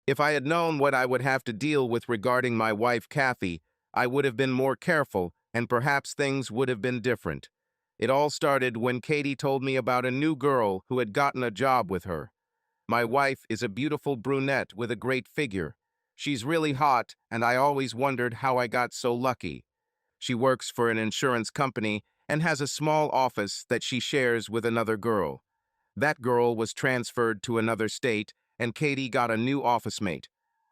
If I had known what I would have to deal with regarding my wife, Kathy, I would have been more careful, and perhaps things would have been different. It all started when Katie told me about a new girl who had gotten a job with her. My wife is a beautiful brunette with a great figure. She's really hot, and I always wondered how I got so lucky. She works for an insurance company and has a small office that she shares with another girl. That girl was transferred to another state, and Katie got a new office mate.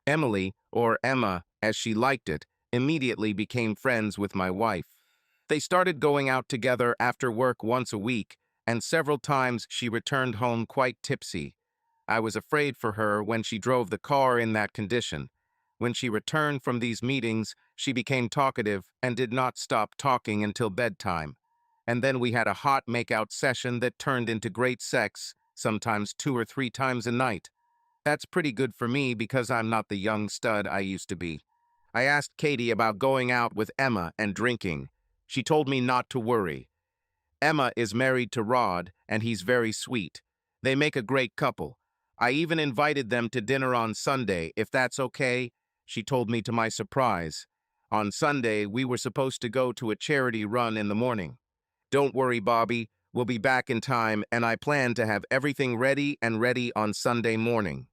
Emily, or Emma, as she liked it, immediately became friends with my wife. They started going out together after work once a week, and several times she returned home quite tipsy. I was afraid for her when she drove the car in that condition. When she returned from these meetings, she became talkative and did not stop talking until bedtime. And then we had a hot make-out session that turned into great sex, sometimes 2 or 3 times a night. That's pretty good for me because I'm not the young stud I used to be. I asked Katie about going out with Emma and drinking. She told me not to worry. Emma is married to Rod, and he's very sweet. They make a great couple. I even invited them to dinner on Sunday, if that's okay, she told me to my surprise. On Sunday, we were supposed to go to a charity run in the morning. Don't worry, Bobby. We'll be back in time, and I plan to have everything ready on Sunday morning.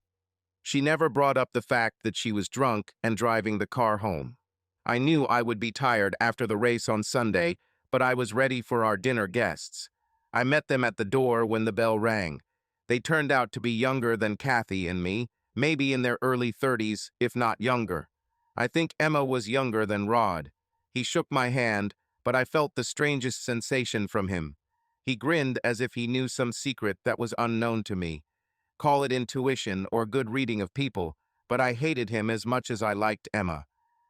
She never brought up the fact that she was drunk and driving the car home. I knew I would be tired after the race on Sunday, but I was ready for our dinner guests. I met them at the door when the bell rang. They turned out to be younger than Kathy and me, maybe in their early 30s, if not younger. I think Emma was younger than Rod. He shook my hand, but I felt the strangest sensation from him. He grinned as if he knew some secret that was unknown to me. Call it intuition or good reading of people, but I hated him as much as I liked Emma.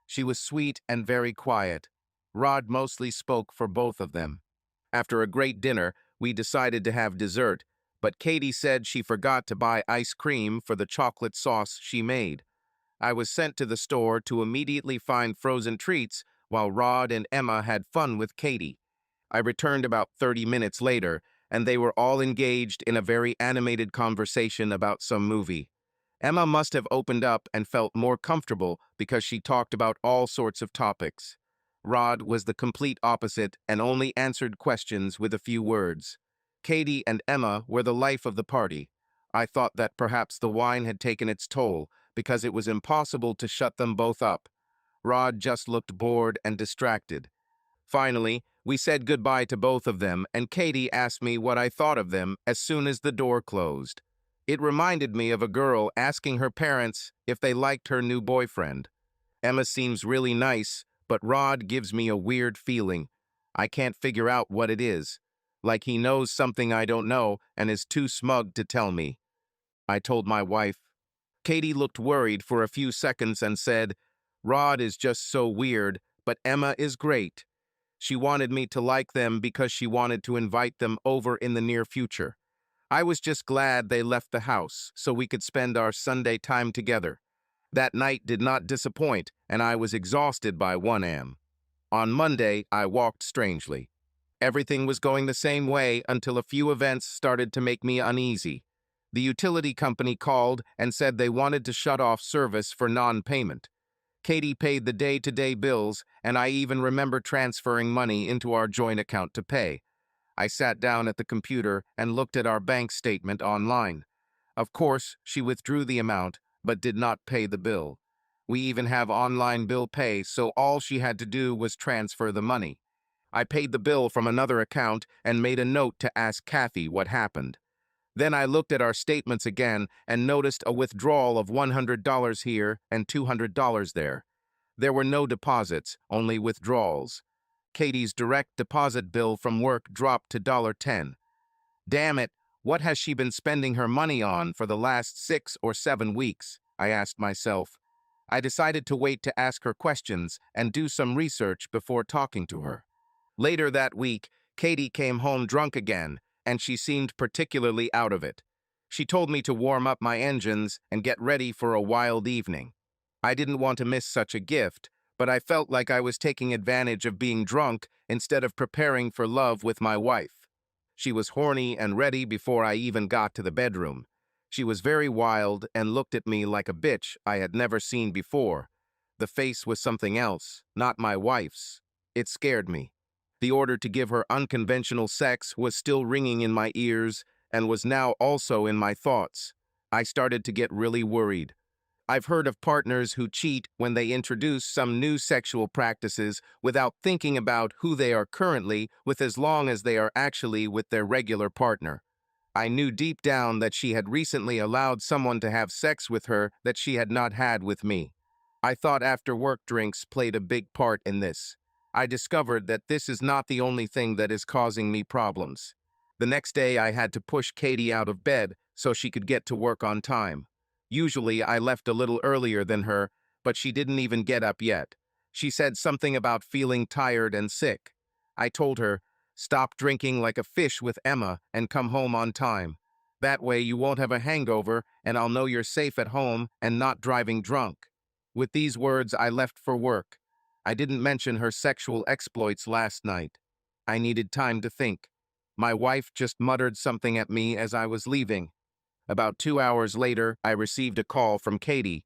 She was sweet and very quiet. Rod mostly spoke for both of them. After a great dinner, we decided to have dessert, but Katie said she forgot to buy ice cream for the chocolate sauce she made. I was sent to the store to immediately find frozen treats while Rod and Emma had fun with Katie. I returned about 30 minutes later, and they were all engaged in a very animated conversation about some movie. Emma must have opened up and felt more comfortable because she talked about all sorts of topics. Rod was the complete opposite and only answered questions with a few words. Katie and Emma were the life of the party. I thought that perhaps the wine had taken its toll because it was impossible to shut them both up. Rod just looked bored and distracted. Finally, we said goodbye to both of them, and Katie asked me what I thought of them as soon as the door closed. It reminded me of a girl asking her parents if they liked her new boyfriend. Emma seems really nice, but Rod gives me a weird feeling. I can't figure out what it is. Like he knows something I don't know and is too smug to tell me. I told my wife. Katie looked worried for a few seconds and said, "Rod is just so weird, but Emma is great." She wanted me to like them because she wanted to invite them over in the near future. I was just glad they left the house so we could spend our Sunday time together. That night did not disappoint, and I was exhausted by 1 a.m. On Monday, I walked strangely. Everything was going the same way until a few events started to make me uneasy. The utility company called and said they wanted to shut off service for non-payment. Katie paid the day-to-day bills, and I even remember transferring money into our joint account to pay. I sat down at the computer and looked at our bank statement online. Of course, she withdrew the amount, but did not pay the bill. We even have online bill pay, so all she had to do was transfer the money. I paid the bill from another account and made a note to ask Kathy what happened. Then I looked at our statements again and noticed a withdrawal of $100 here and $200 there. There were no deposits, only withdrawals. Katie's direct deposit bill from work dropped to $10. Damn it, what has she been spending her money on for the last 6 or 7 weeks? I asked myself. I decided to wait to ask her questions and do some research before talking to her. Later that week, Katie came home drunk again, and she seemed particularly out of it. She told me to warm up my engines and get ready for a wild evening. I didn't want to miss such a gift, but I felt like I was taking advantage of being drunk instead of preparing for love with my wife. She was horny and ready before I even got to the bedroom. She was very wild and looked at me like a bitch I had never seen before. The face was something else, not my wife's. It scared me. The order to give her unconventional sex was still ringing in my ears and was now also in my thoughts. I started to get really worried. I've heard of partners who cheat when they introduce some new sexual practices without thinking about who they are currently with as long as they are actually with their regular partner. I knew deep down that she had recently allowed someone to have sex with her that she had not had with me. I thought after-work drinks played a big part in this. I discovered that this is not the only thing that is causing me problems. The next day I had to push Katie out of bed so she could get to work on time. Usually I left a little earlier than her, but she didn't even get up yet. She said something about feeling tired and sick. I told her, "Stop drinking like a fish with Emma and come home on time. That way you won't have a hangover and I'll know you're safe at home and not driving drunk." With these words, I left for work. I didn't mention her sexual exploits last night. I needed time to think. My wife just muttered something at me as I was leaving. About 2 hours later, I received a call from Katie.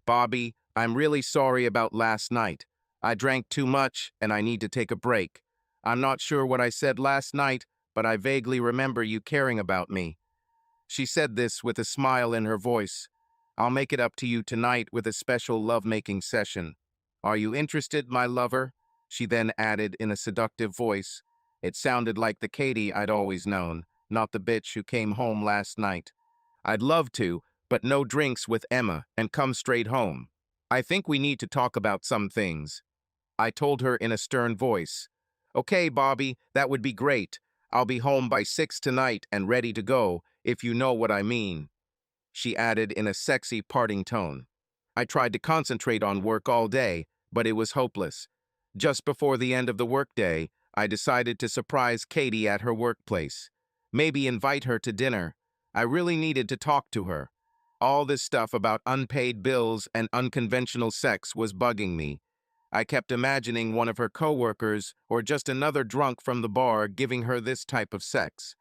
"Bobby, I'm really sorry about last night. I drank too much and I need to take a break. I'm not sure what I said last night, but I vaguely remember you caring about me." She said this with a smile in her voice. "I'll make it up to you tonight with a special lovemaking session. Are you interested, my lover?" She then added in a seductive voice. It sounded like the Katie I'd always known, not the bitch who came home last night. "I'd love to, but no drinks with Emma and come straight home. I think we need to talk about some things." I told her in a stern voice. "Okay, Bobby, that would be great. I'll be home by 6 tonight and ready to go, if you know what I mean," she added in a sexy parting tone. I tried to concentrate on work all day, but it was hopeless. Just before the end of the workday, I decided to surprise Katie at her workplace. Maybe invite her to dinner. I really needed to talk to her. All this stuff about unpaid bills and unconventional sex was bugging me. I kept imagining one of her coworkers or just another drunk from the bar giving her this type of sex.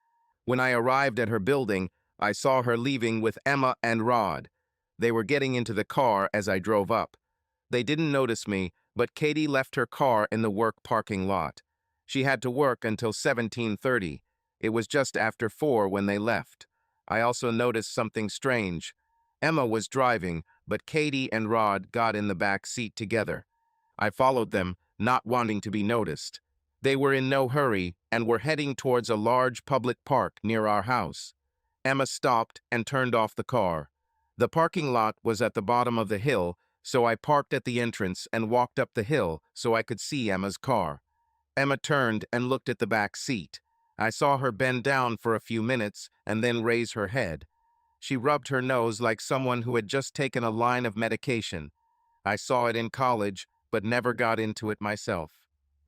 When I arrived at her building, I saw her leaving with Emma and Rod. They were getting into the car as I drove up. They didn't notice me, but Katie left her car in the work parking lot. She had to work until 17:30. It was just after 4 when they left. I also noticed something strange. Emma was driving, but Katie and Rod got in the back seat together. I followed them, not wanting to be noticed. They were in no hurry and were heading towards a large public park near our house. Emma stopped and turned off the car. The parking lot was at the bottom of the hill, so I parked at the entrance and walked up the hill so I could see Emma's car. Emma turned and looked at the back seat. I saw her bend down for a few minutes and then raise her head. She rubbed her nose like someone who had just taken a line of medication. I saw it in college, but never got into it myself.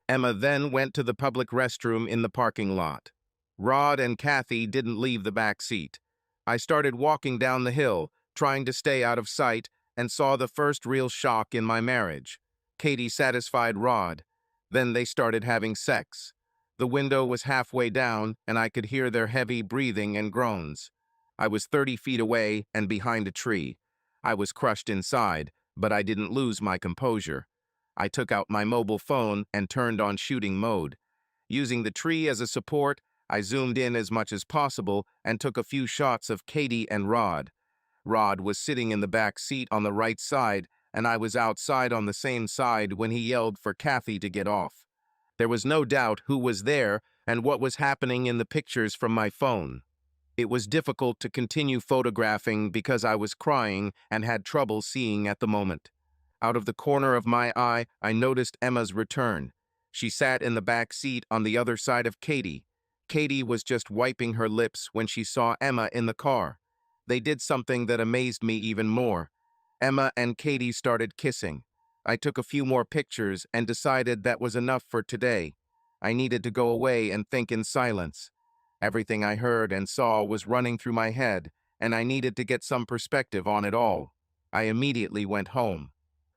Emma then went to the public restroom in the parking lot. Rod and Kathy didn't leave the back seat. I started walking down the hill, trying to stay out of sight, and saw the first real shock in my marriage. Katie satisfied Rod. Then they started having sex. The window was halfway down, and I could hear their heavy breathing and groans. I was 30 feet away and behind a tree. I was crushed inside, but I didn't lose my composure. I took out my mobile phone and turned on shooting mode. Using the tree as a support, I zoomed in as much as possible and took a few shots of Katie and Rod. Rod was sitting in the back seat on the right side, and I was outside on the same side when he yelled for Kathy to get off. There was no doubt who was there and what was happening in the pictures from my phone. It was difficult to continue photographing because I was crying and had trouble seeing at the moment. Out of the corner of my eye, I noticed Emma's return. She sat in the back seat on the other side of Katie. Katie was just wiping her lips when she saw Emma in the car. They did something that amazed me even more. Emma and Katie started kissing. I took a few more pictures and decided that was enough for today. I needed to go away and think in silence. Everything I heard and saw was running through my head, and I needed to get some perspective on it all. I immediately went home.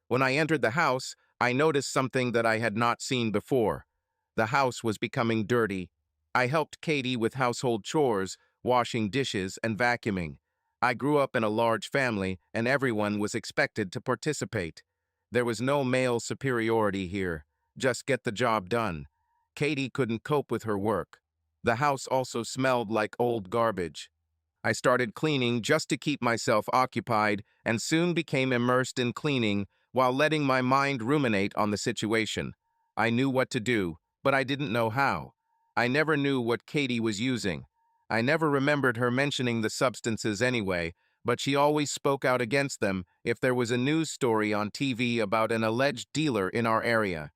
When I entered the house, I noticed something that I had not seen before. The house was becoming dirty. I helped Katie with household chores, washing dishes and vacuuming. I grew up in a large family, and everyone was expected to participate. There was no male superiority here. Just get the job done. Katie couldn't cope with her work. The house also smelled like old garbage. I started cleaning just to keep myself occupied and soon became immersed in cleaning while letting my mind ruminate on the situation. I knew what to do, but I didn't know how. I never knew what Katie was using. I never remembered her mentioning the substances anyway, but she always spoke out against them if there was a news story on TV about an alleged dealer in our area.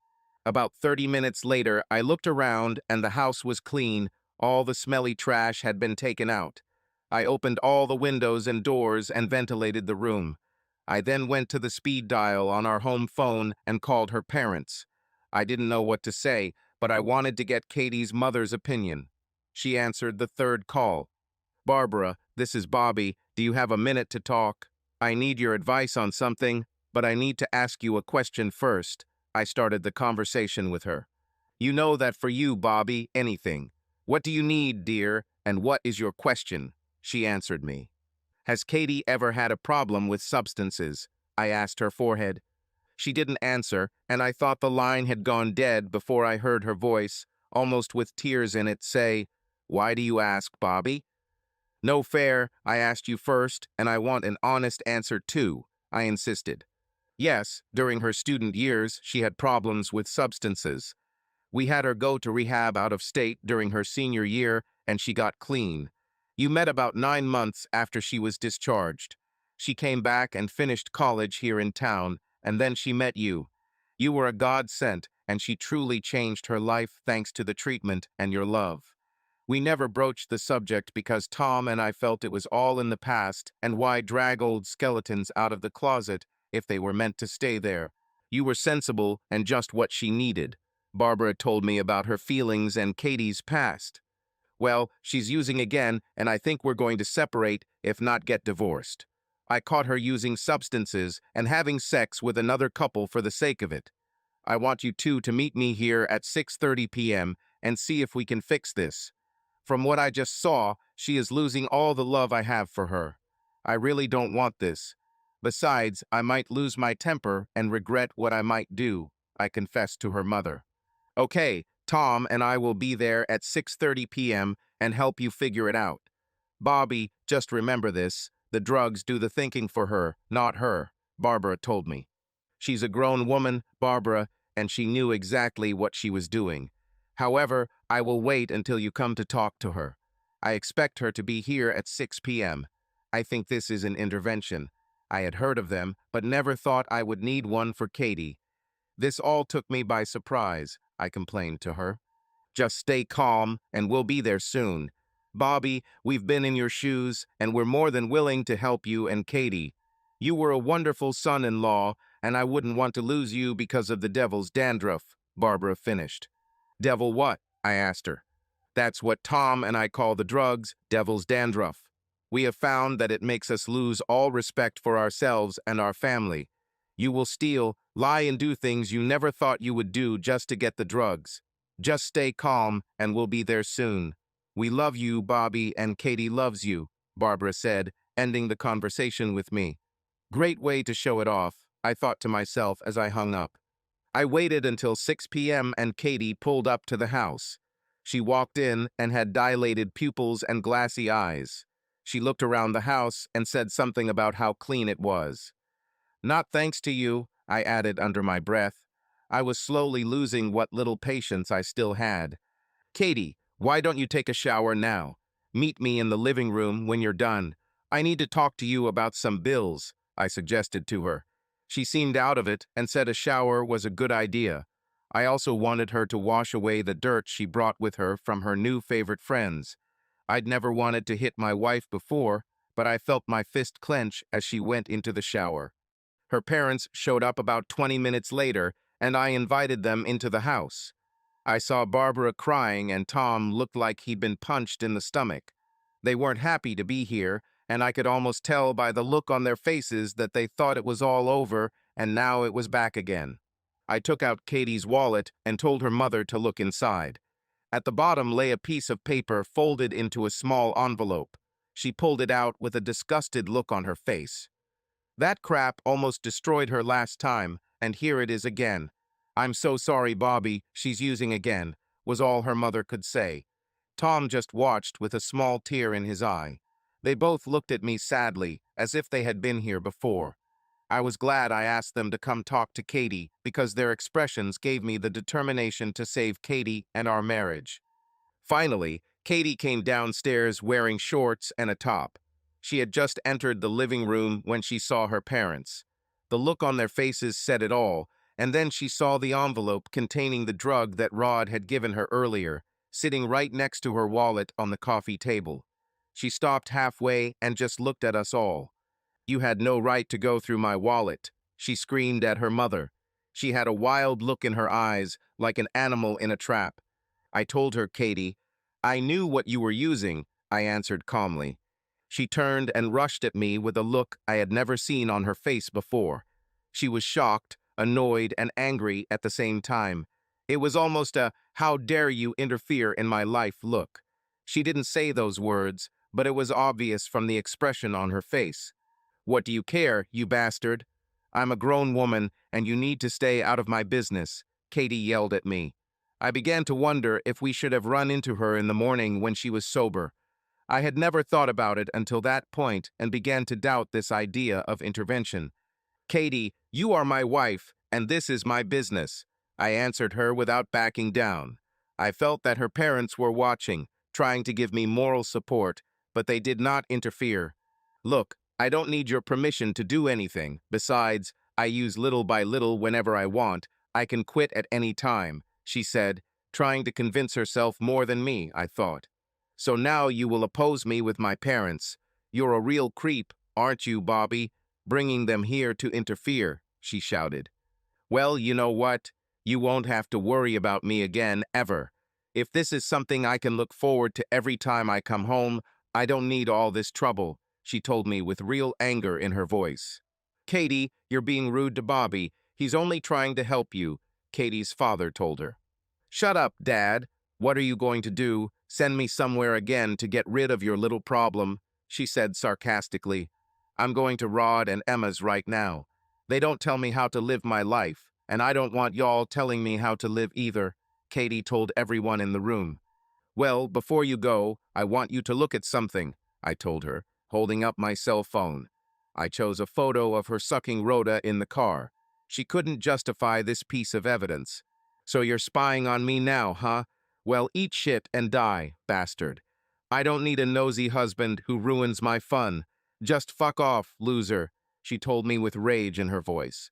About 30 minutes later, I looked around and the house was clean. All the smelly trash had been taken out. I opened all the windows and doors and ventilated the room. I then went to the speed dial on our home phone and called her parents. I didn't know what to say, but I wanted to get Katie's mother's opinion. She answered the third call. "Barbara, this is Bobby. Do you have a minute to talk? I need your advice on something, but I need to ask you a question first." I started the conversation with her. "You know that for you, Bobby, anything. What do you need, dear, and what is your question?" She answered me. "Has Katie ever had a problem with substances?" I asked her forehead. She didn't answer, and I thought the line had gone dead before I heard her voice, almost with tears in it, say, "Why do you ask, Bobby?" "No fair, I asked you first, and I want an honest answer too," I insisted. Yes, during her student years, she had problems with substances. We had her go to rehab out of state during her senior year, and she got clean. You met about 9 months after she was discharged. She came back and finished college here in town, and then she met you. You were a godsend, and she truly changed her life thanks to the treatment and your love. We never broached the subject because Tom and I felt it was all in the past, and why drag old skeletons out of the closet if they were meant to stay there. You were sensible and just what she needed. Barbara told me about her feelings and Katie's past. "Well, she's using again, and I think we're going to separate, if not get divorced. I caught her using substances and having sex with another couple for the sake of it. I want you two to meet me here at 6:30 p.m. and see if we can fix this. From what I just saw, she is losing all the love I have for her. I really don't want this. Besides, I might lose my temper and regret what I might do," I confessed to her mother. "Okay, Tom and I will be there at 6:30 p.m. and help you figure it out. Bobby, just remember this, the drugs do the thinking for her, not her," Barbara told me. She's a grown woman, Barbara, and she knew exactly what she was doing. However, I will wait until you come to talk to her. I expect her to be here at 6 p.m. I think this is an intervention. I had heard of them, but never thought I would need one for Katie. "This all took me by surprise," I complained to her. "Just stay calm, and we'll be there soon. Bobby, we've been in your shoes, and we're more than willing to help you and Katie. You were a wonderful son-in-law, and I wouldn't want to lose you because of the devil's dandruff," Barbara finished. "Devil what?" I asked her. "That's what Tom and I call the drugs, devil's dandruff. We have found that it makes us lose all respect for ourselves and our family. You will steal, lie, and do things you never thought you would do just to get the drugs. Just stay calm, and we'll be there soon. We love you, Bobby, and Katie loves you," Barbara said, ending the conversation with me. Great way to show it off, I thought to myself as I hung up. I waited until 6 p.m. and Katie pulled up to the house. She walked in and had dilated pupils and glassy eyes. She looked around the house and said something about how clean it was. "Not thanks to you," I added under my breath. I was slowly losing what little patience I still had. "Katie, why don't you take a shower now? Meet me in the living room when you're done. I need to talk to you about some bills," I suggested to her. She seemed out of it and said a shower was a good idea. I also wanted her to wash away the dirt she brought with her from her new favorite friends. I'd never wanted to hit my wife before, but I felt my fist clench as she went into the shower. Her parents showed up about 20 minutes later, and I invited them into the house. I saw Barbara crying, and Tom looked like he'd been punched in the stomach. They weren't happy to be here, and I could almost tell by the look on their faces that they thought it was all over, and now it was back again. I took out Katie's wallet and told her mother to look inside. At the bottom lay a piece of paper folded into a small envelope. She pulled it out with a disgusted look on her face. That crap almost destroyed her last time, and here it is again. I'm so sorry, Bobby, she's using again, was all her mother could say. Tom just watched with a small tear in his eye. They both looked at me sadly, as if they had been here before. I was glad I asked them to come talk to Katie because their expressions gave me the determination to save Katie and our marriage. Finally, Katie came downstairs wearing shorts and a top. She had just entered the living room when she saw her parents. The look on their faces said it all, and then she saw the envelope containing the drug that Rod had given her earlier, sitting right next to her wallet on the coffee table. She stopped halfway and just looked at us all. You had no right to go through my wallet, she screamed at her mother. She had a wild look in her eyes, like an animal in a trap. I told her, Katie. I knew what you were using, I answered calmly. She turned and rushed at me with a look I had never seen on her face before. She was shocked, annoyed, and angry at the same time. It was almost a, how dare you interfere in my life look. She didn't say those words, but it was obvious from the expression on her face. What do you care, you bastard? I'm a grown woman, and you need to stay out of my business, Katie yelled at me. I began to wonder if we should have run into her in the morning when she was sober. I had never thought about it until that point and began to doubt this idea of intervention. Katie, you are my wife, and this is my business, I answered her without backing down. I felt that her parents were watching, trying to give me moral support, but they did not interfere. Look, I don't need your permission to do anything. Besides, I use little by little whenever I want. I can quit at any time, she said, trying to convince herself more than me, I thought. So now you will oppose me with my parents. You're a real creep, aren't you, Bobby? Bringing them here to interfere, she shouted. Well, you know what? You won't have to worry about me again, ever. If this is something I can look forward to every time I come home, I don't need all this trouble, she told me with real anger in her voice. Katie, you're being rude to Bobby. He's only trying to help you, Katie's father told her. Shut up, Dad. What are you going to do? Send me somewhere again to get rid of your little problem, she said sarcastically. I'm going to Rod and Emma's right now. They don't tell me how to live my life, and I don't want y'all telling me how to live either, Katie told everyone in the room. Well, before you go, I want you to look at something, I told her, holding up my cell phone. I chose a photo of her sucking Rhoda in the car. She couldn't justify this piece of evidence. So you're spying on me now, huh? Well, eat shit and die, bastard. I don't need a nosy husband who ruins my fun. Just fuck off, loser, she told me with rage in her voice.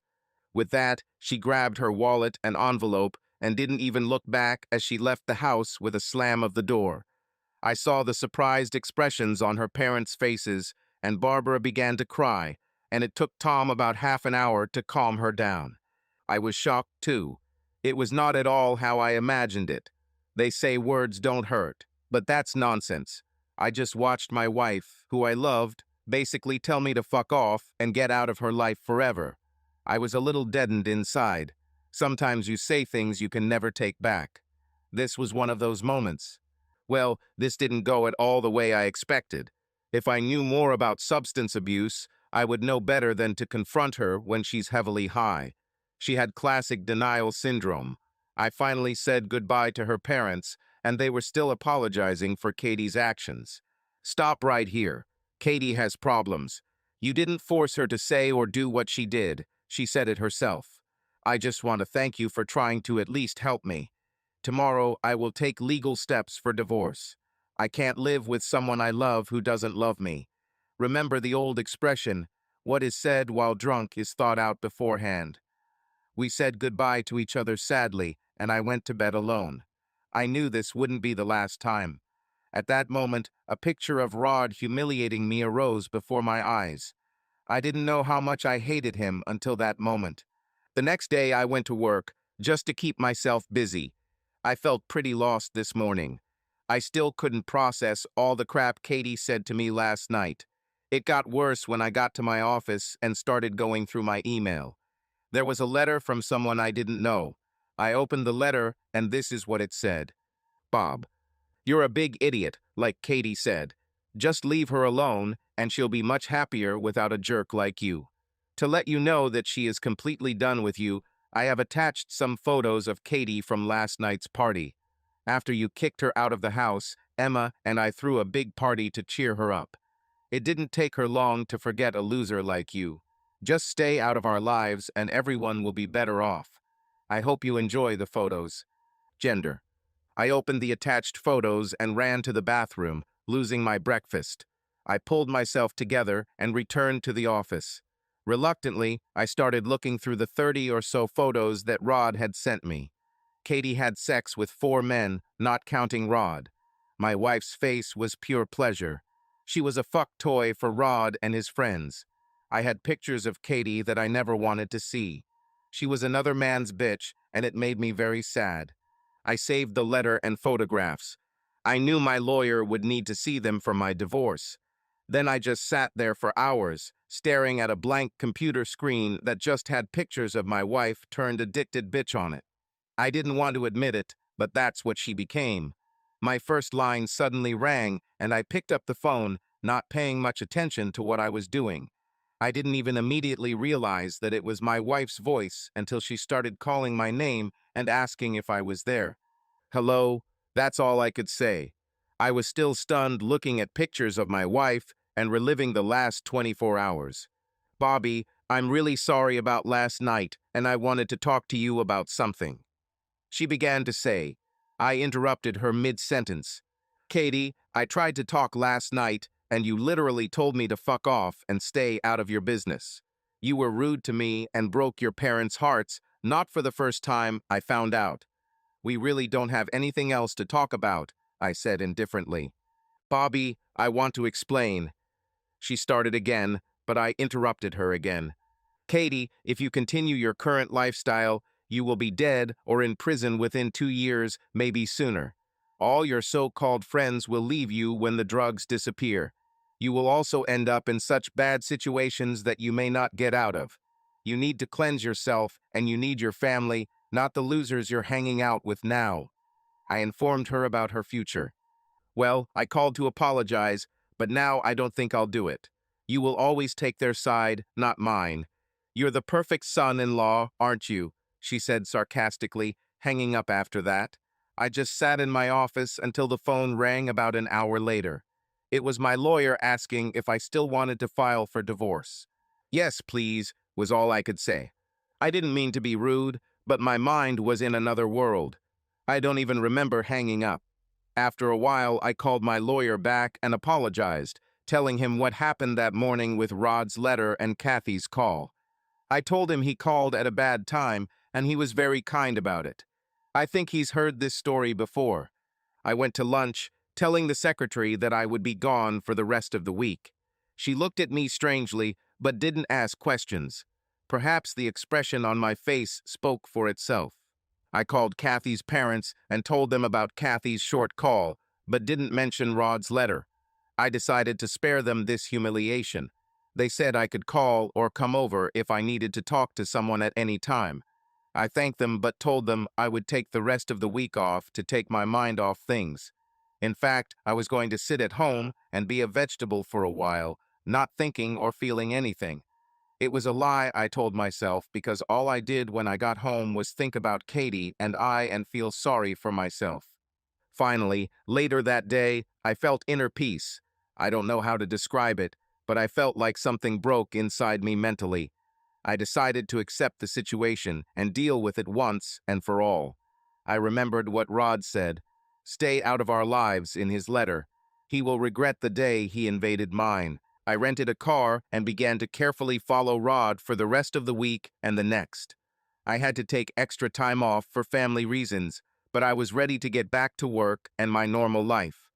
With that, she grabbed her wallet and envelope and didn't even look back as she left the house with a slam of the door. I saw the surprised expressions on her parents' faces, and Barbara began to cry, and it took Tom about half an hour to calm her down. I was shocked, too. It was not at all how I imagined it. They say words don't hurt, but that's nonsense. I just watched my wife, who I loved, basically tell me to fuck off and get out of her life forever. I was a little deadened inside. Sometimes you say things you can never take back. This was one of those moments. Well, this didn't go at all the way I expected. If I knew more about substance abuse, I would know better than to confront her when she's heavily high. She had classic denial syndrome. I finally said goodbye to her parents, and they were still apologizing for Katie's actions. Stop right here. Katie has problems. You didn't force her to say or do what she did. She said it herself. I just want to thank you for trying to at least help me. Tomorrow, I will take legal steps for divorce. I can't live with someone I love who doesn't love me. Remember the old expression, what is said while drunk is thought out beforehand. We said goodbye to each other sadly, and I went to bed alone. I knew this wouldn't be the last time. At that moment, a picture of Rod humiliating me arose before my eyes. I didn't know how much I hated him until that moment. The next day I went to work, just to keep myself busy. I felt pretty lost this morning. I still couldn't process all the crap Katie said to me last night. It got worse when I got to my office and started going through my email. There was a letter from someone I didn't know. I opened the letter, and this is what it said. Bob, you're a big idiot, like Katie said. Just leave her alone, and she'll be much happier without a jerk like you. To let you know that she is completely done with you, I have attached some photos of Katie from last night's party. After you kicked her out of the house, Emma and I threw a big party to cheer her up. It didn't take her long to forget a loser like you. Just stay out of our lives and everyone will be better off. I hope you enjoy the photos. Gender. I opened the attached photos and ran to the bathroom, losing my breakfast. I pulled myself together and returned to the office. Reluctantly, I started looking through the 30 or so photos that Rod had sent me. Katie had sex with 4 men, not counting Rod. My wife's face was pure pleasure. She was a fuck toy for Rod and his friends. I had pictures of Katie that I never wanted to see. She was another man's bitch, and it made me very sad. I saved the letter and photographs. I knew my lawyer would need to see them for my divorce. Then I just sat there for hours, staring at a blank computer screen that just had pictures of my wife turned addicted bitch on it. I didn't want to admit it, but that's what she became. My first line suddenly rang, and I picked up the phone, not paying much attention to what I was doing. I didn't even immediately realize that it was my wife's voice until she started calling my name and asking if I was there. Hello, that's all I could say. I was still stunned looking at pictures of my wife and reliving the last 24 hours. Bobby, I'm really sorry about last night, and I wanted to talk to you about something. She began to say. I interrupted her mid-sentence. Katie, I tried to talk last night, and you literally told me to fuck off and stay out of your business. You were rude to me and broke your parents' hearts, not for the first time, I found out. We really don't have anything else to talk about, I said indifferently. Bobby, I want to explain. She started again, but I interrupted her again. Katie, if you continue your current lifestyle, you will be dead or in prison within 2 years, maybe sooner. All your so-called friends will leave you when the drugs disappear. You will also end up in such bad situations that you may not get out of. You need to cleanse yourself, and you need your family, not the losers you're hanging out with now. I informed her about her future. Well, I called to apologize, but now I don't think I'll do it. You will always take their side, not mine. You're the perfect son-in-law, aren't you? She said sarcastically, hanging up after that. I just sat in my office until the phone rang about an hour later. It was my lawyer asking if I still wanted to file for divorce. Yes, please, was all I could say. I didn't mean to be rude, but my mind was in another world. I don't even remember hanging up. After a while, I called my lawyer back and apologized, telling him what happened that morning with Rod's letter and Kathy's call. I told him he called at a bad time, and he was very kind about it. I think he's heard this story before. I went to lunch, telling the secretary that I would be gone for the rest of the week. She looked at me strangely, but didn't ask questions. Perhaps the expression on my face spoke for itself. I called Kathy's parents and told them about Kathy's short call, but didn't mention Rod's letter. I decided to spare them this humiliation. They said I could call or come over if I needed to talk to someone at any time. I thanked them but told them I would take the rest of the week off to take my mind off things. In fact, I was going to sit at home and be a vegetable for a while, not thinking or feeling anything. It was a lie I told myself because all I did when I got home was think about Katie and feel sorry for myself. Finally, later that day, I felt inner peace. I don't know how to describe it, but I felt like something broke inside me mentally. I decided to accept the situation and deal with it once and for all. I remembered what Rod said, "Stay out of our lives," in his letter. He will regret the day he invaded mine. I rented a car and began to carefully follow Rod for the rest of the week and the next. I had to take extra time off for family reasons, but I was ready to get back to work and my normal life.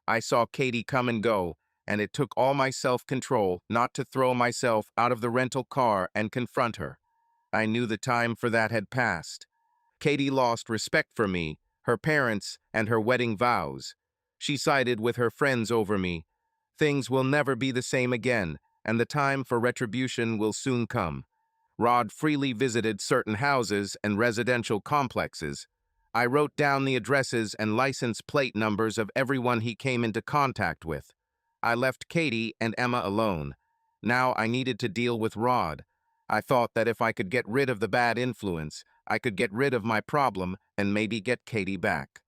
I saw Katie come and go, and it took all my self-control not to throw myself out of the rental car and confront her. I knew the time for that had passed. Katie lost respect for me, her parents, and her wedding vows. She sided with her friends over me. Things will never be the same again, and the time for retribution will soon come. Rod freely visited certain houses and residential complexes. I wrote down the addresses and license plate numbers of everyone he came into contact with. I left Katie and Emma alone. Now I needed to deal with Rod. I thought that if I could get rid of the bad influence, I could get rid of my problem and maybe get Katie back.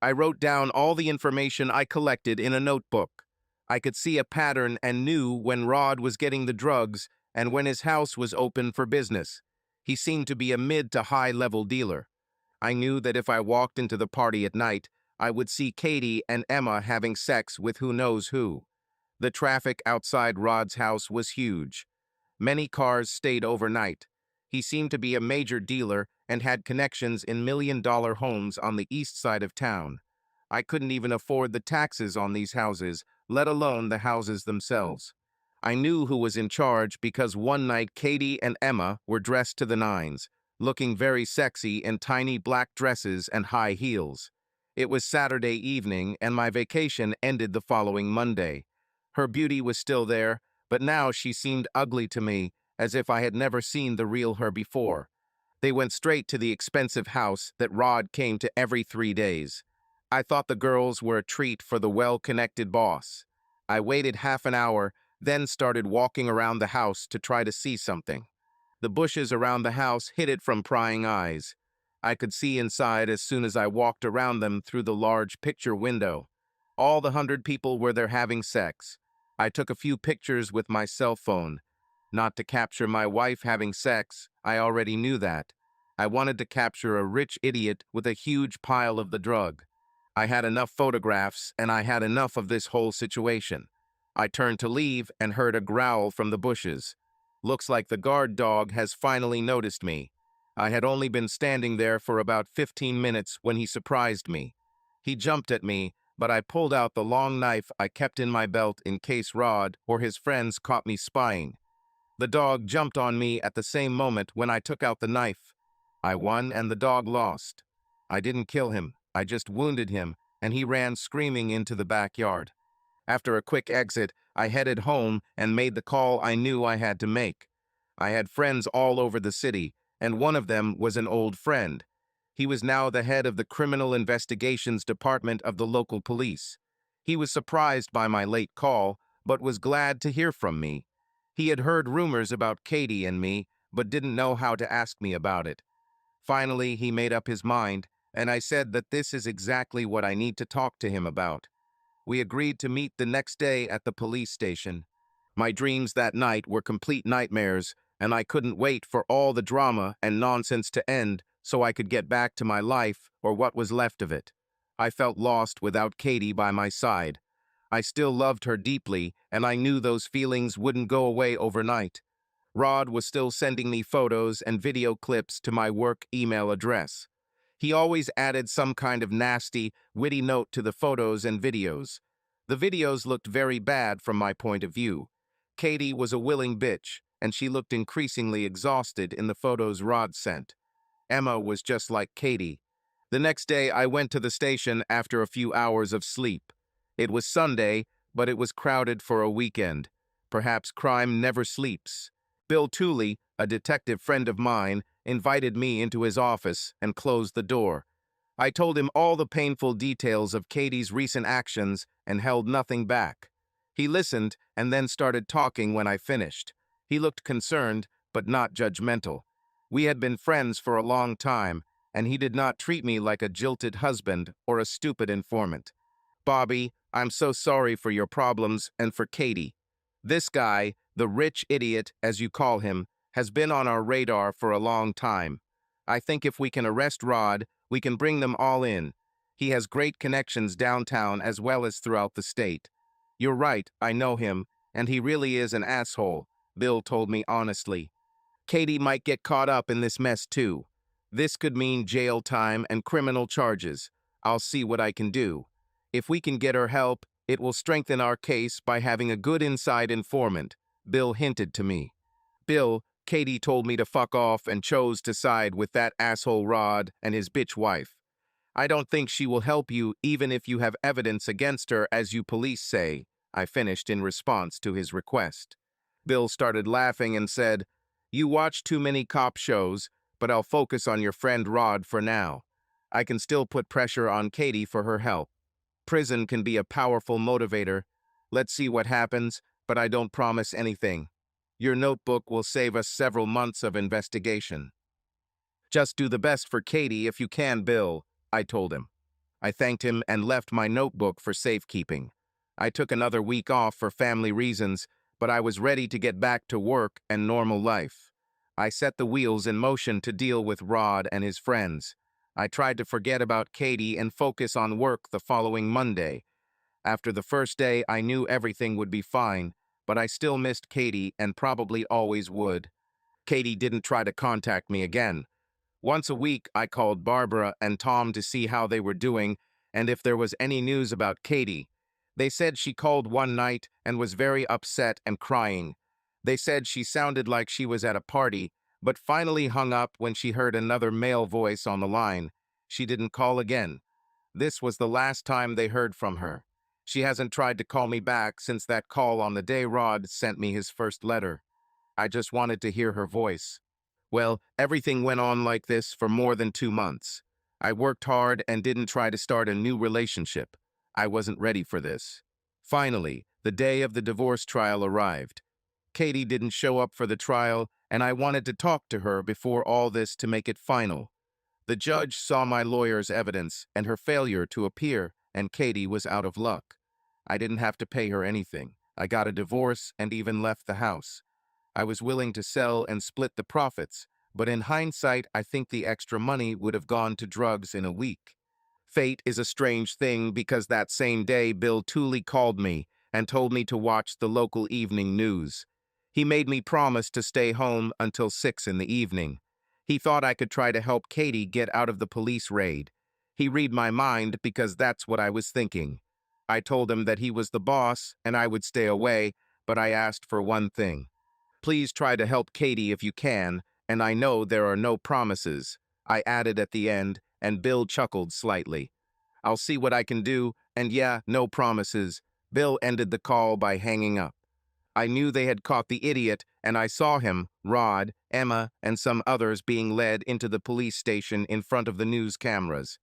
I wrote down all the information I collected in a notebook. I could see a pattern and knew when Rod was getting the drugs and when his house was open for business. He seemed to be a mid to high level dealer. I knew that if I walked into the party at night, I would see Katie and Emma having sex with who knows who. The traffic outside Rod's house was huge. Many cars stayed overnight. He seemed to be a major dealer and had connections in million-dollar homes on the east side of town. I couldn't even afford the taxes on these houses, let alone the houses themselves. I knew who was in charge because one night Katie and Emma were dressed to the nines, looking very sexy in tiny black dresses and high heels. It was Saturday evening and my vacation ended the following Monday. Her beauty was still there, but now she seemed ugly to me, as if I had never seen the real her before. They went straight to the expensive house that Rod came to every 3 days. I thought the girls were a treat for the well-connected boss. I waited half an hour, then started walking around the house to try to see something. The bushes around the house hid it from prying eyes. I could see inside as soon as I walked around them through the large picture window. All the 100 people were there having sex. I took a few pictures with my cell phone. Not to capture my wife having sex, I already knew that. I wanted to capture a rich idiot with a huge pile of the drug. I had enough photographs, and I had enough of this whole situation. I turned to leave and heard a growl from the bushes. Looks like the guard dog has finally noticed me. I had only been standing there for about 15 minutes when he surprised me. He jumped at me, but I pulled out the long knife I kept in my belt in case Rod or his friends caught me spying. The dog jumped on me at the same moment when I took out the knife. I won and the dog lost. I didn't kill him, I just wounded him, and he ran screaming into the backyard. After a quick exit, I headed home and made the call I knew I had to make. I had friends all over the city, and one of them was an old friend. He was now the head of the criminal investigations department of the local police. He was surprised by my late call, but was glad to hear from me. He had heard rumors about Katie and me, but didn't know how to ask me about it. Finally, he made up his mind, and I said that this is exactly what I need to talk to him about. We agreed to meet the next day at the police station. My dreams that night were complete nightmares, and I couldn't wait for all the drama and nonsense to end so I could get back to my life or what was left of it. I felt lost without Katie by my side. I still loved her deeply, and I knew those feelings wouldn't go away overnight. Rod was still sending me photos and video clips to my work email address. He always added some kind of nasty, witty note to the photos and videos. The videos looked very bad from my point of view. Katie was a willing bitch, and she looked increasingly exhausted in the photos Rod sent. Emma was just like Katie. The next day, I went to the station after a few hours of sleep. It was Sunday, but it was crowded for a weekend. Perhaps crime never sleeps. Bill Tooley, a detective friend of mine, invited me into his office and closed the door. I told him all the painful details of Katie's recent actions and held nothing back. He listened and then started talking when I finished. He looked concerned, but not judgmental. We had been friends for a long time, and he did not treat me like a jilted husband or a stupid informant. Bobby, I'm so sorry for your problems and for Katie. This guy, the rich idiot, as you call him, has been on our radar for a long time. I think if we can arrest Rod, we can bring them all in. He has great connections downtown as well as throughout the state. You're right, I know him, and he really is an asshole, Bill told me honestly. Katie might get caught up in this mess too. This could mean jail time and criminal charges. I'll see what I can do. If we can get her help, it will strengthen our case by having a good inside informant, Bill hinted to me. Bill, Katie told me to fuck off and chose to side with that asshole Rod and his bitch wife. I don't think she will help you even if you have evidence against her as you police say, I finished in response to his request. Bill started laughing and said, You watch too many cop shows, but I'll focus on your friend Rod for now. I can still put pressure on Katie for her help. Prison can be a powerful motivator. Let's see what happens, but I don't promise anything. Your notebook will save us several months of investigation. Just do the best for Katie if you can, Bill, I told him. I thanked him and left my notebook for safekeeping. I took another week off for family reasons, but I was ready to get back to work and normal life. I set the wheels in motion to deal with Rod and his friends. I tried to forget about Katie and focus on work the following Monday. After the first day, I knew everything would be fine, but I still missed Katie and probably always would. Katie didn't try to contact me again. Once a week, I called Barbara and Tom to see how they were doing and if there was any news about Katie. They said she called one night and was very upset and crying. They said she sounded like she was at a party, but finally hung up when she heard another male voice on the line. She didn't call again. This was the last time they heard from her. She hasn't tried to call me back since that call on the day Rod sent me his first letter. I just wanted to hear her voice. Well, everything went on like this for more than 2 months. I worked hard and didn't try to start a new relationship. I wasn't ready for this. Finally, the day of the divorce trial arrived. Katie didn't show up for the trial, and I wanted to talk to her before all this to make it final. The judge saw my lawyer's evidence and her failure to appear, and Katie was out of luck. I didn't have to pay her anything. I got a divorce and even left the house. I was willing to sell and split the profits, but in hindsight, I think the extra money would have gone to drugs in a week. Fate is a strange thing because that same day, Bill Tooley called me and told me to watch the local evening news. He made me promise to stay home until 6 in the evening. He thought I could try to help Katie get out of the police raid. He read my mind because that's what I was thinking. I told him that he was the boss and I would stay away, but I asked for one thing. Please try to help Katie if you can, and I know there are no promises, I added at the end, and Bill chuckled slightly. I'll see what I can do, and yeah, no promises. Bill ended the call by hanging up. I knew they had caught the idiot, and I saw him, Rod, Emma, and some others being led into the police station in front of the news cameras.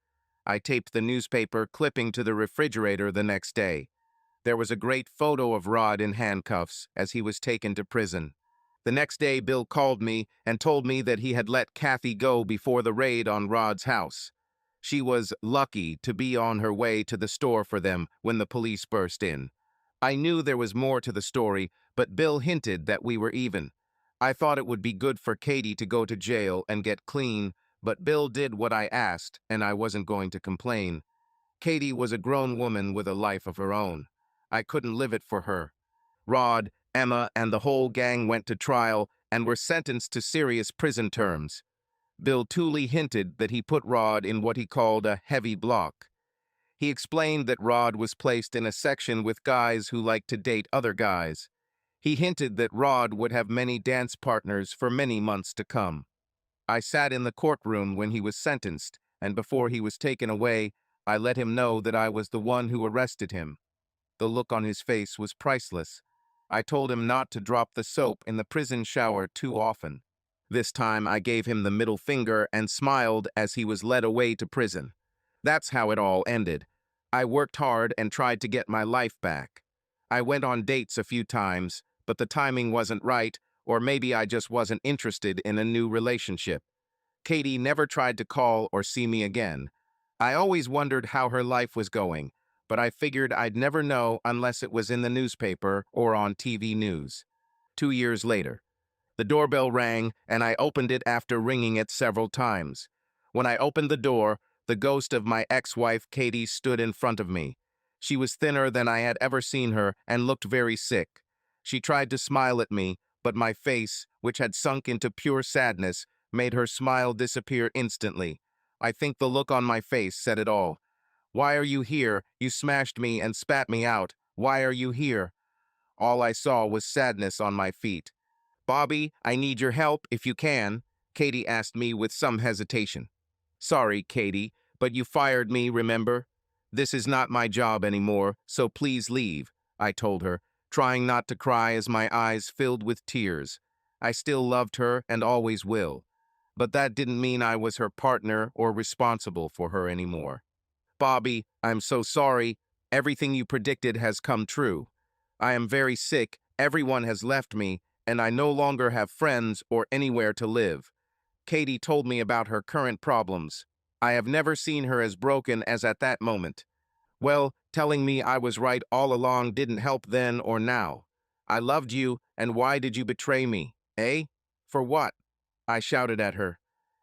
I taped the newspaper clipping to the refrigerator the next day. There was a great photo of Rod in handcuffs as he was taken to prison. The next day, Bill called me and told me that he had let Kathy go before the raid on Rod's house. She was lucky to be on her way to the store for them when the police burst in. I knew there was more to the story, but Bill hinted that we were even. I thought it would be good for Katie to go to jail and get clean, but Bill did what I asked, and I wasn't going to complain. Katie was a grown woman with a life of her own. I couldn't live it for her. Rod, Emma, and the whole gang went to trial and were sentenced to serious prison terms. Bill Tooley hinted that he put Rod in what he called a heavy block. He explained that Rod was placed in a section with guys who liked to date other guys. He hinted that Rod would have many dance partners for many months to come. I sat in the courtroom when he was sentenced, and before he was taken away, I let him know that I was the one who arrested him. The look on his face was priceless. I told him not to drop the soap in the prison shower too often. This time I gave him the middle finger and smiled as he was led away to prison. That's how it all ended. I worked hard and tried to get my life back. I went on dates a few times, but the timing wasn't right, or maybe I just wasn't interested in a new relationship. Katie never tried to call or see me again. I always wondered how her life was going, but I figured I'd never know unless it was in the newspaper or on TV news. 2 years later, the doorbell rang, and I opened it after ringing it several times. When I opened the door, the ghost of my ex-wife, Katie, stood in front of me. She was thinner than I had ever seen her and looked very sick. She tried to smile at me, but my face, which had sunk into pure sadness, made her smile disappear instantly. I think the look on my face said it all. "Why are you here? You smashed me and spat me out. Why are you here?" All I saw was sadness on my feet. "Bobby, I need your help if you can," Katie asked me with some hesitation. "Sorry, Katie, but you fired me, remember? This is not my job anymore, so please leave," I told her, trying not to cry as my eyes filled with tears. I still loved her and always will. But that didn't mean I was her partner or responsible for her anymore. "Bobby, I'm so sorry. Everything you predicted has come true." I am very sick, everyone has left me, and I no longer have friends or anywhere to live. Katie told me about her current problems. I have never seen her as broken as at that moment. Well, telling me I was right all along didn't help then or now. I loved you, and why did you betray me, eh? For what? I shouted at her.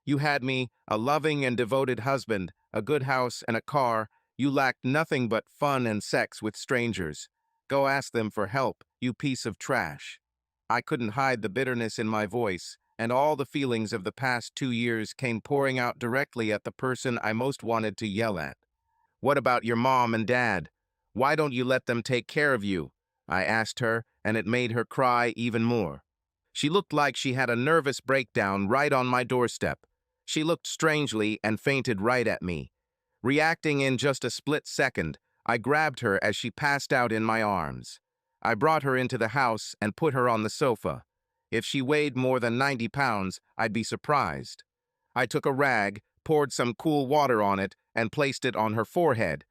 You had me, a loving and devoted husband, a good house and a car. You lacked nothing but fun and sex with strangers. Go ask them for help, you piece of trash. I couldn't hide the bitterness in my voice, and all the feelings of the past 2 years came pouring out directly at the person I most wanted to yell at. What about your mom and dad? Why don't you let them take care of you? I asked her, and it made her cry even more. She looked like she had a nervous breakdown right on my doorstep. She looked strangely and fainted right at me. Reacting in just a split second, I grabbed her as she passed out in my arms. I brought her into the house and put her on the sofa. If she weighed more than 90 pounds, I'd be surprised. I took a rag, poured some cool water on it, and placed it on her forehead.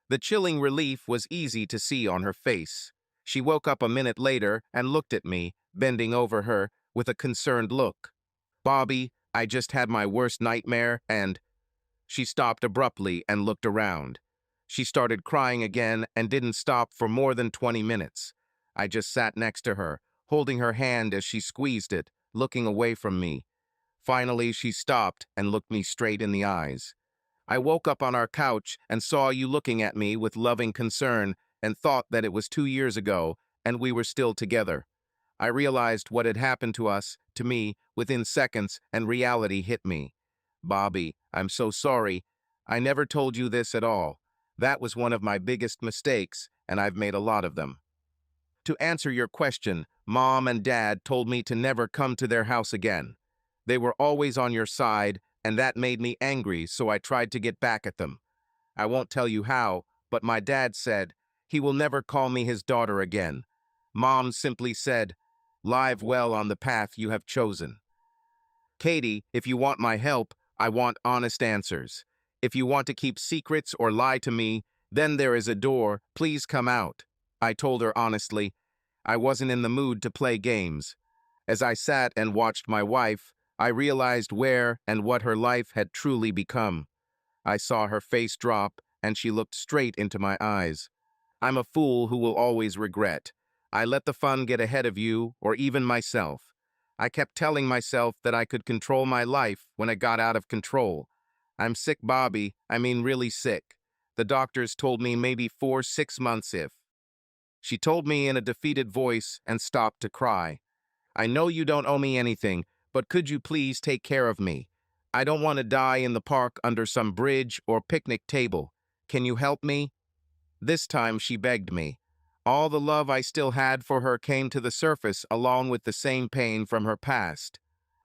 The chilling relief was easy to see on her face. She woke up a minute later and looked at me, bending over her, with a concerned look. Bobby, I just had my worst nightmare, and... She stopped abruptly and looked around. She started crying again and didn't stop for more than 20 minutes. I just sat next to her, holding her hand as she squeezed it, looking away from me. Finally, she stopped and looked me straight in the eyes. I woke up on our couch and saw you looking at me with loving concern and thought that it was 2 years ago and we were still together. I realized what had happened to me, within seconds, and reality hit me. Bobby, I'm so sorry. I never told you this at all. That was one of my biggest mistakes, and I've made a lot of them. To answer your question, Mom and Dad told me to never come to their house again. They were always on your side, and that made me angry, so I tried to get back at them. I won't tell you how, but my dad said he will never call me his daughter again. Mom simply said, "Live well on the path you have chosen." Katie, if you want my help, I want honest answers. If you want to keep secrets or lie to me, then there is a door, please come out. I told her honestly. I wasn't in the mood to play games. As I sat and watched my wife, I realized where and what her life had truly become. I saw her face drop, and she looked straight into my eyes. I'm a fool who will always regret. I let the fun get ahead of you, or even myself. I kept telling myself that I could control my life when I got out of control. I'm sick, Bobby, I mean really sick. The doctors told me maybe 4, 6 months if. She told me in a defeated voice and stopped to cry. I know you don't owe me anything, but could you please take care of me? I don't want to die in the park under some bridge or picnic table. Can you help me? This time she begged me. All the love I still had for her came to the surface along with the same pain from her past.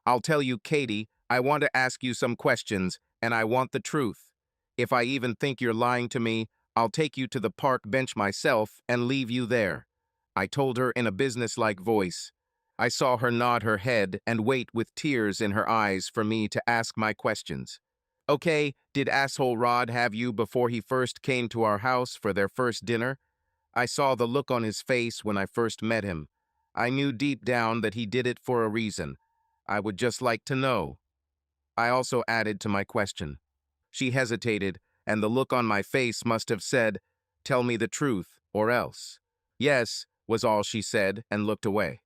I'll tell you, Katie, I want to ask you some questions, and I want the truth. If I even think you're lying to me, I'll take you to the park bench myself and leave you there. I told her in a businesslike voice. I saw her nod her head and wait with tears in her eyes for me to ask my questions. Okay, did asshole Rod have you before he first came to our house for their first dinner? I saw the look on his face when I first met him. I knew deep down that he did it for a reason. I would just like to know. I also added to my question. She hesitated, and the look on my face must have said, "Tell me the truth, or else." "Yes," was all she said, and looked away.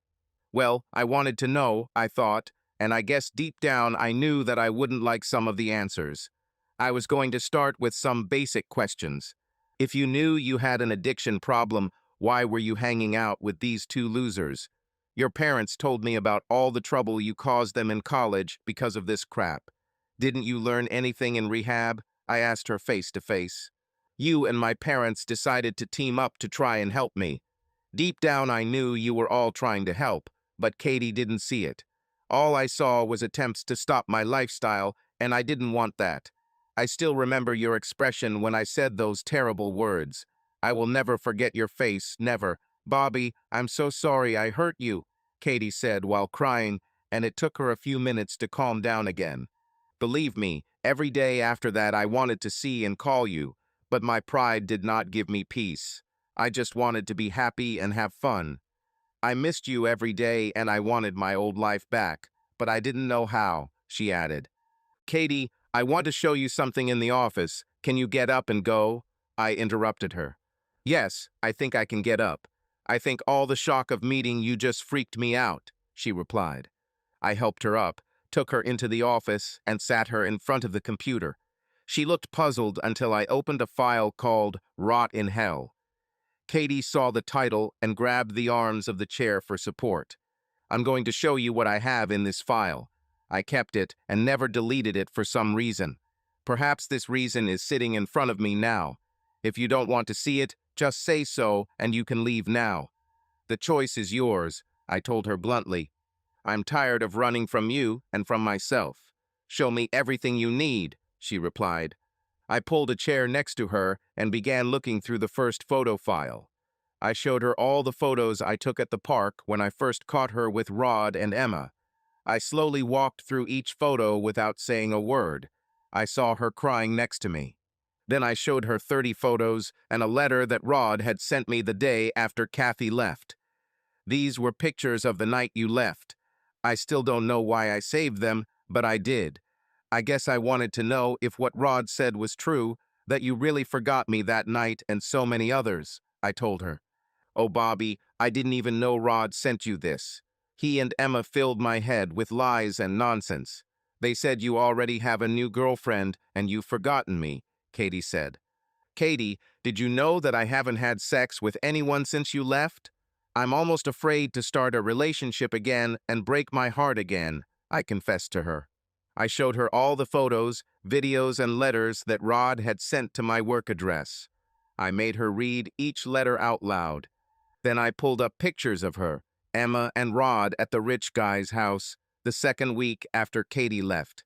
Well, I wanted to know, I thought, and I guess deep down I knew that I wouldn't like some of the answers. I was going to start with some basic questions. If you knew you had an addiction problem, why were you hanging out with these two losers? Your parents told me about all the trouble you caused them in college because of this crap. Didn't you learn anything in rehab? I asked her face to face. You and my parents decided to team up to try and help me. Deep down I knew you were all trying to help, but Katie didn't see it. All I saw was attempts to stop my lifestyle, and I didn't want that. I still remember your expression when I said those terrible words. I will never forget your face, never. Bobby, I'm so sorry I hurt you, Katie said while crying, and it took her a few minutes to calm down again. Believe me, every day after that I wanted to see and call you, but my pride did not give me peace. I just wanted to be happy and have fun. I missed you every day and I wanted my old life back, but I didn't know how," she added. "Katie, I want to show you something in the office. Can you get up and go?" I interrupted her. "Yes, I think I can get up. I think all the shock of meeting you just freaked me out," she replied. I helped her up, took her into the office, and sat her in front of the computer. She looked puzzled until I opened a file called Rot in Hell. Katie saw the title and grabbed the arms of the chair for support. "I'm going to show you what I have in this file. I kept it and never deleted it for some reason. Perhaps this reason is sitting in front of me now. If you don't want to see it, just say so and you can leave now. The choice is yours," I told her bluntly. "I'm tired of running from you and from myself. Show me everything you need," she replied. I pulled a chair next to her and began looking through the first photo file. I showed her all the photos I took at the park when I first caught her with Rod and Emma. I slowly walked through each photo without saying a word. I saw her crying next to me. Then I showed her 30 photos and a letter that Rod had sent me the day after Kathy left. "These were pictures of the night you left. I still don't know why I saved them, but I did. I guess I wanted to know if what Rod said was true, that you really forgot me that night and so many others," I told her. "Oh, Bobby, I didn't even know Rod sent you this. He and Emma filled my head with lies and nonsense. They said you already have a new girlfriend and you've forgotten me," Katie said. "Katie, did you know that I haven't had sex with anyone since you left? I'm almost afraid to start a relationship again and break my heart again," I confessed to her. I showed her all the photos, videos, and letters that Rod had sent to my work address. I made her read each letter out loud. Then I pulled up pictures of her, Emma and Rod at the rich guy's house, the second week after Katie left.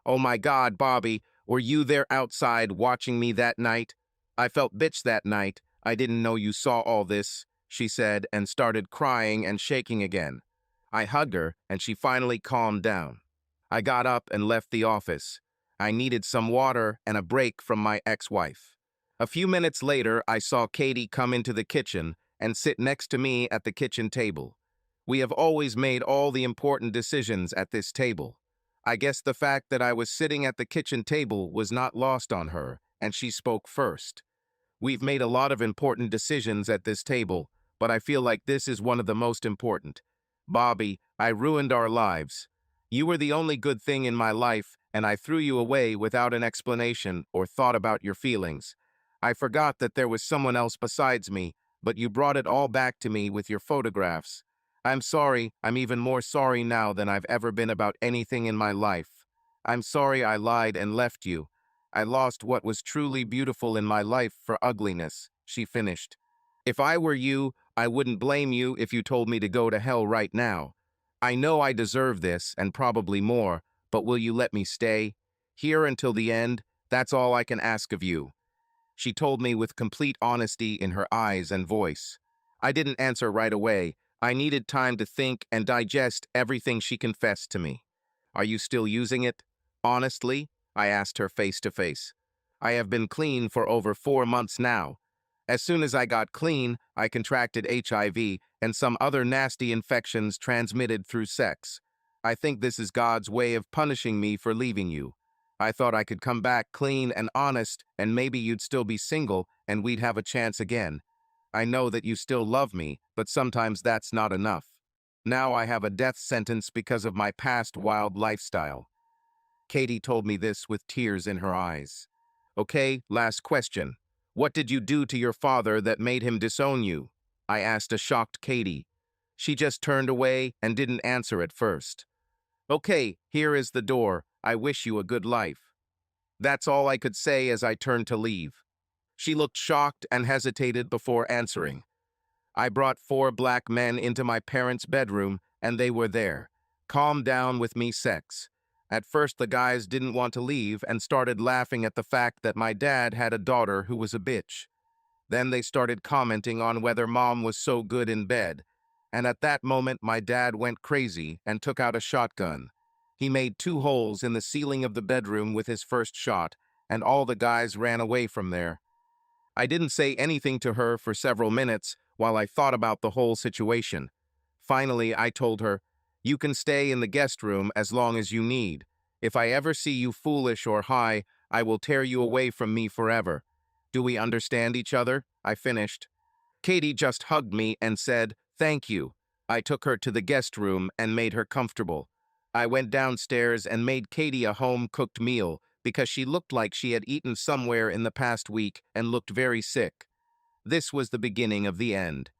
"Oh my God, Bobby, were you there outside watching me that night? I felt bitch that night. I didn't know you saw all this," she said and started crying and shaking again. I hugged her and she finally calmed down. I got up and left the office. I needed some water and a break from my ex-wife. A few minutes later, I saw Katie come into the kitchen and sit next to me at the kitchen table. We have always made all the important decisions at this table. I guess the fact that I was sitting at the kitchen table was not lost on her, and she spoke first. "We've made a lot of important decisions at this table, but I feel like this is one of the most important. Bobby, I ruined our lives. You were the only good thing in my life, and I threw you away without an explanation or thought about your feelings. I forgot that there was someone else besides me, but you brought it all back to me with your photographs. I'm sorry. I'm even more sorry now than I've ever been about anything in my life. I'm sorry I lied and left you. I lost what was truly beautiful in my life for ugliness," she finished. "If I were you, I wouldn't blame you if you told me to go to hell right now. I know I deserve this and probably more, but will you let me stay here until the end? That's all I can ask of you," she told me with complete honesty in her eyes and voice. I didn't answer right away. I needed time to think and digest everything she confessed to me. "Are you still using it? Honestly?" I asked her face to face. "I have been clean for over 4 months now. As soon as I got clean, I contracted HIV and some other nasty infections transmitted through sex. I think this is God's way of punishing me for leaving you. I thought I could come back clean and honest, and maybe you'd still be single and we'd have a chance again. I know that you still love me, but sometimes that's not enough. Now I have a death sentence because of my past wild lifestyle." Katie told me this with tears in her eyes. "Okay, last question. What did you do to your father that made him disown you?" I asked a shocked Katie. She just turned away and didn't answer at first. "Okay, here is the door. I wish you a good life." That's all I could say as I turned to leave. She looked shocked and hesitated before answering. I brought 4 black men into my parents' bedroom, and they were there. Calm down with me sex. At first, the guys didn't want to leave and started laughing at the fact that my dad had a daughter who was a bitch. Then they started commenting on whether mom was so good in bed. And at that moment, my dad went crazy and took out a shotgun. He made 2 holes in the ceiling of the bedroom with his first shot, and all the guys ran away from there. I didn't say anything to her for several minutes while I thought about the whole situation. Finally, I told her, "You can stay in the guest room as long as you need. If I ever see you foolish or high, I will tear you away from me forever. Do we understand each other?" I finished. Katie just hugged me and said, "Thank you." I took her to the guest room and made her comfortable. I went downstairs and made Katie a home-cooked meal because she looked like she had eaten somewhere in the past week and looked very sick. This was the beginning of the end.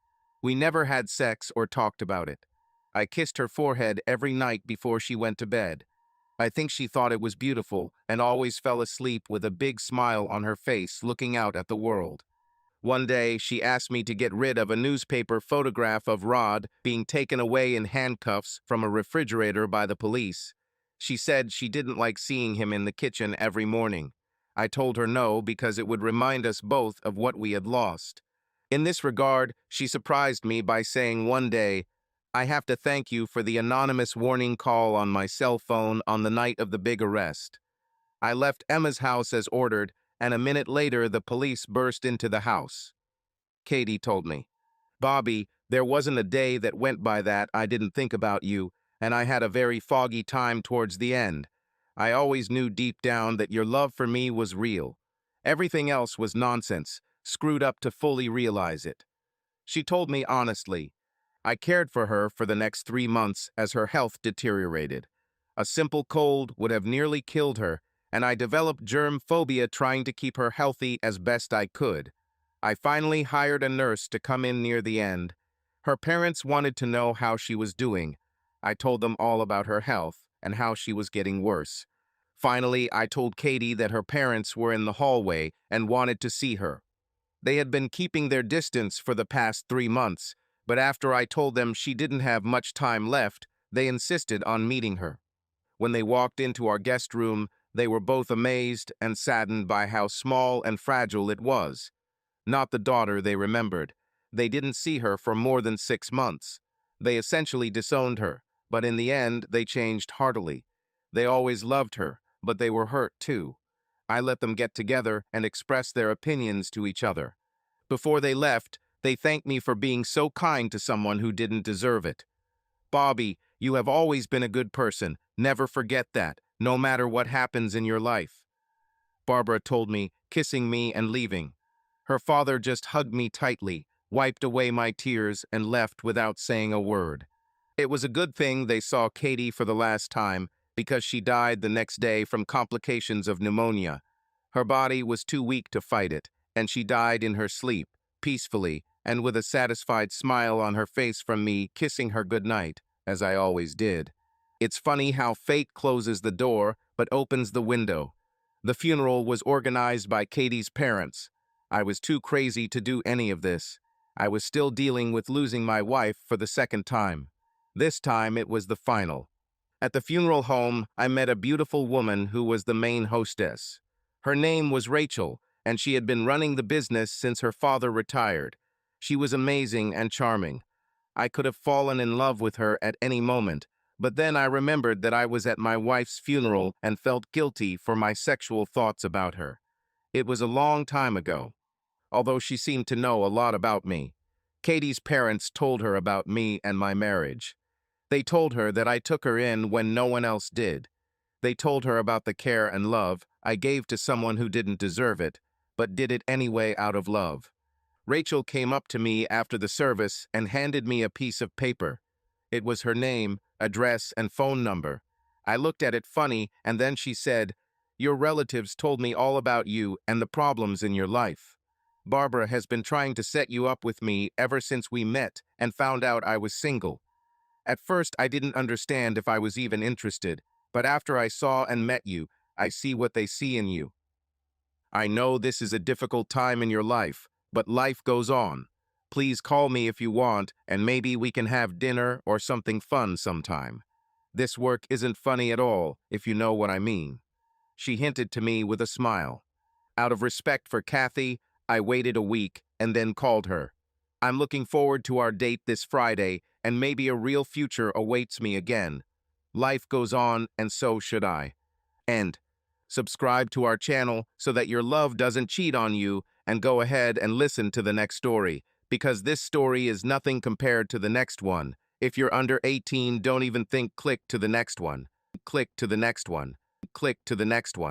We never had sex or talked about it. I kissed her forehead every night before she went to bed. I think she thought it was beautiful and always fell asleep with a big smile on her face looking out at the world. One day, she asked me to get rid of a newspaper photograph of Rod being taken away in handcuffs from a refrigerator by the police. She said she didn't like seeing him in the kitchen every morning. I told her no because it would remind us both of what we had lost. In this regard, she surprised me by saying one day, "I have to thank you for the anonymous warning call on my cell phone on the night of the big arrest. I left Emma's house as ordered, and a minute later the police burst into the house." Katie told me, "Bobby, there wasn't a day that went by that I didn't think about you, and I had a very foggy time towards the end. I always knew deep down that your love for me was real. Everything else was nonsense, screwed up to fully realize it." She told me honestly. I cared for her for the next 3 months as her health deteriorated. A simple cold would have nearly killed her, and I developed germ phobia trying to keep her healthy as best I could. I finally hired a nurse to come in near the end. Her parents wanted to know how she was doing. I told them all about her health and how she was getting worse. Finally, I told Katie that her parents were in the hallway and wanted to see her. They had been keeping their distance for the past 3 months, but after I told them she didn't have much time left, they insisted on meeting her. When they walked into our guest room, they were both amazed and saddened by how small and fragile it was. Not the daughter they remembered. They didn't see her for more than 6 months. They essentially disowned her, but in the end, they changed heartily. They always loved her, but they were hurt too. I let them get together and express their opinions to each other. Before they left, they thanked me for being so kind to someone who didn't deserve it. "Bobby, you have always been a good person. Never forget that, no matter what happens in your life," Barbara told me, kissing me and leaving. Her father just hugged me tightly, wiped away my tears, and left without saying a word. It was a good thing they saw Katie for the last time, because she died the next day from complications of pneumonia. Her body was too weak to fight it, and she died in her sleep, peacefully, and with a satisfied smile on her face from me kissing her goodnight, as I always did. It's funny how fate closes the door but opens the window. The funeral was organized by Katie's parents. I was too crazy to do any of this. I was still dealing with losing my wife for the second time. This time it was the final. At the funeral home, I met a beautiful woman who was the main hostess. Her name was Rachel, and she had been running the business since her father retired. She was amazing and charming. I could have fallen in love with her at any moment, but then I remembered that I was at my wife's funeral and felt guilty for my sexual thoughts about her. It was a long time ago, although she seemed to know a lot about me. Katie's parents told her about me and my marriage. They told her that I took her in when no one else did. They told her about the care and love I gave to someone who didn't deserve it, but did it anyway out of love. Rachel came up to me after the service and handed me a piece of paper. It was her name, address, and phone number. I looked at it funny, and then she said, "Your relatives told me all about you and the problems in your life. Barbara has been trying to set you up with me ever since we met and found out I was single. At first, I didn't understand if I was even interested, but after I saw and met you, I see what they see in you. I know this is a difficult time in your life, but life goes on. Please call me if you want, and maybe we can have dinner or something fun sometime. This work isn't funny at all, if you know what I mean." She hinted to me with a smile. Out of respect for Kathy, I waited a week and then called her. "I'm looking forward to our date this Friday, and maybe a real future awaits me again. Life goes on, and so should I. And subscribe to our channel so that your love doesn't cheat on you, and go ahead and listen to the next story, because this story is nothing compared to the next one. If you're under 18, don't even think click to the next one. Click to the next one. Click to the next one.